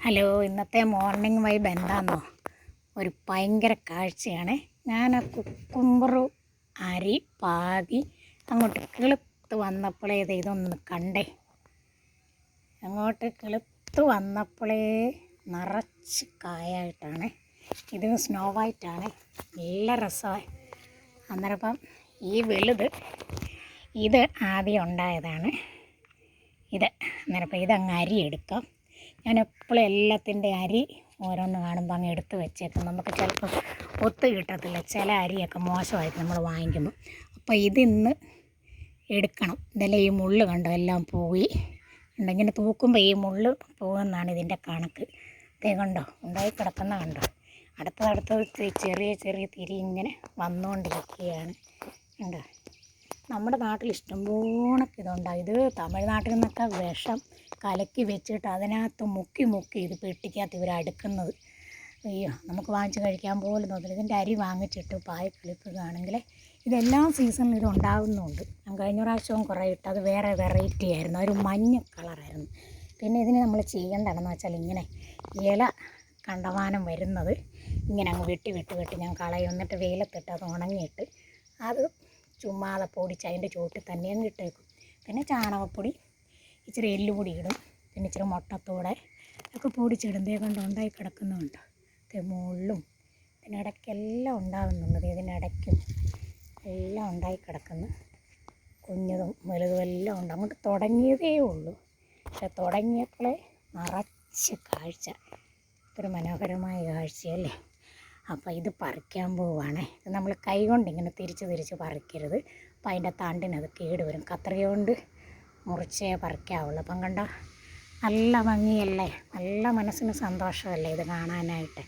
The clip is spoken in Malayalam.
ഹലോ, ഇന്നത്തെ മോർണിംഗ് വൈബ് എന്താണെന്നോ? ഒരു ഭയങ്കര കാഴ്ചയാണ്. ഞാൻ ആ കുക്കുംബർ അരി പാകി അങ്ങോട്ട് കിളുത്ത് വന്നപ്പോഴേ ഇതൊന്ന് കണ്ടേ. അങ്ങോട്ട് കിളുത്ത് വന്നപ്പോഴേ നിറച്ച് കായായിട്ടാണ്. ഇത് സ്നോ വൈറ്റാണ്, നല്ല രസമായി. അന്നേരം ഈ വലുത് ഇത് ആദ്യം ഉണ്ടായതാണ്. അന്നേരം ഇതങ്ങ് അരി എടുക്കാം. ഞാൻ എപ്പോഴും എല്ലാത്തിൻ്റെ അരി ഓരോന്ന് കാണുമ്പോൾ അങ്ങ് എടുത്ത് വെച്ചേക്കും. നമുക്ക് ചിലപ്പോൾ ഒത്തു കിട്ടത്തില്ല, ചില അരിയൊക്കെ മോശമായിട്ട് നമ്മൾ വാങ്ങിക്കുമ്പോൾ. അപ്പോൾ ഇതിന്ന് എടുക്കണം. ഇതെല്ലാം ഈ മുള്ള് കണ്ടോ, എല്ലാം പോയി ഇങ്ങനെ തൂക്കുമ്പോൾ ഈ മുള്ള് പോകുമെന്നാണ് ഇതിൻ്റെ കണക്ക്. കണ്ടോ, ഉണ്ടായി കിടക്കുന്ന കണ്ടോ. അടുത്തടുത്ത് ചെറിയ ചെറിയ തിരി ഇങ്ങനെ വന്നുകൊണ്ടിരിക്കുകയാണ്. കണ്ടോ, നമ്മുടെ നാട്ടിൽ ഇഷ്ടംപോണക്ക് ഇതുണ്ടാകും. ഇത് തമിഴ്നാട്ടിൽ നിന്നൊക്കെ വിഷം കലക്കി വെച്ചിട്ട് അതിനകത്ത് മുക്കി ഇത് പെട്ടിക്കകത്ത് ഇവർ അടുക്കുന്നത്. അയ്യോ, നമുക്ക് വാങ്ങിച്ച് കഴിക്കാൻ പോലും തോന്നില്ല. ഇതിൻ്റെ അരി വാങ്ങിച്ചിട്ട് പായ കിളിക്കുകയാണെങ്കിൽ ഇതെല്ലാം സീസണിൽ ഇത് ഉണ്ടാകുന്നുണ്ട്. ഞാൻ കഴിഞ്ഞ പ്രാവശ്യവും കുറേ ഇട്ട്, അത് വേറെ വെറൈറ്റി ആയിരുന്നു, ഒരു മഞ്ഞ കളറായിരുന്നു. പിന്നെ ഇതിന് നമ്മൾ ചെയ്യേണ്ടതെന്ന് വെച്ചാൽ ഇങ്ങനെ ഇല കണ്ടമാനം വരുന്നത് ഇങ്ങനെ അങ്ങ് വെട്ടി ഞാൻ കളയും. എന്നിട്ട് വെയിലത്തിട്ട് അത് ഉണങ്ങിയിട്ട് അത് ചുമ്മാതെ പൊടിച്ച് അതിൻ്റെ ചുവട്ടിൽ തന്നെ അങ്ങ് ഇട്ടേക്കും. പിന്നെ ചാണകപ്പൊടി, ഇച്ചിരി എല്ലുപൊടി ഇടും, പിന്നെ ഇച്ചിരി മുട്ടത്തോടെ ഒക്കെ പൊടിച്ചിടും. കൊണ്ട് ഉണ്ടായി കിടക്കുന്നുണ്ട്. മുള്ളും ഇതിനിടയ്ക്കെല്ലാം ഉണ്ടാകുന്നുണ്ട്. ഇതിനിടയ്ക്കും എല്ലാം ഉണ്ടായി കിടക്കുന്നു. കുഞ്ഞതും വലുതും എല്ലാം ഉണ്ട്. അങ്ങോട്ട് തുടങ്ങിയതേ ഉള്ളൂ, പക്ഷെ തുടങ്ങിയപ്പോഴേ നിറച്ച് കാഴ്ച. ഒരു മനോഹരമായ കാഴ്ചയല്ലേ. അപ്പോൾ ഇത് പറിക്കാൻ പോവുകയാണ്. ഇത് നമ്മൾ കൈ കൊണ്ട് ഇങ്ങനെ തിരിച്ച് പറിക്കരുത്. അപ്പം അതിൻ്റെ തണ്ടിനത് കേട് വരും. കത്രിക കൊണ്ട് മുറിച്ചേ പറിക്കാവുള്ളൂ. അപ്പം കണ്ടോ, നല്ല ഭംഗിയല്ലേ, നല്ല മനസ്സിന് സന്തോഷമല്ലേ ഇത് കാണാനായിട്ട്.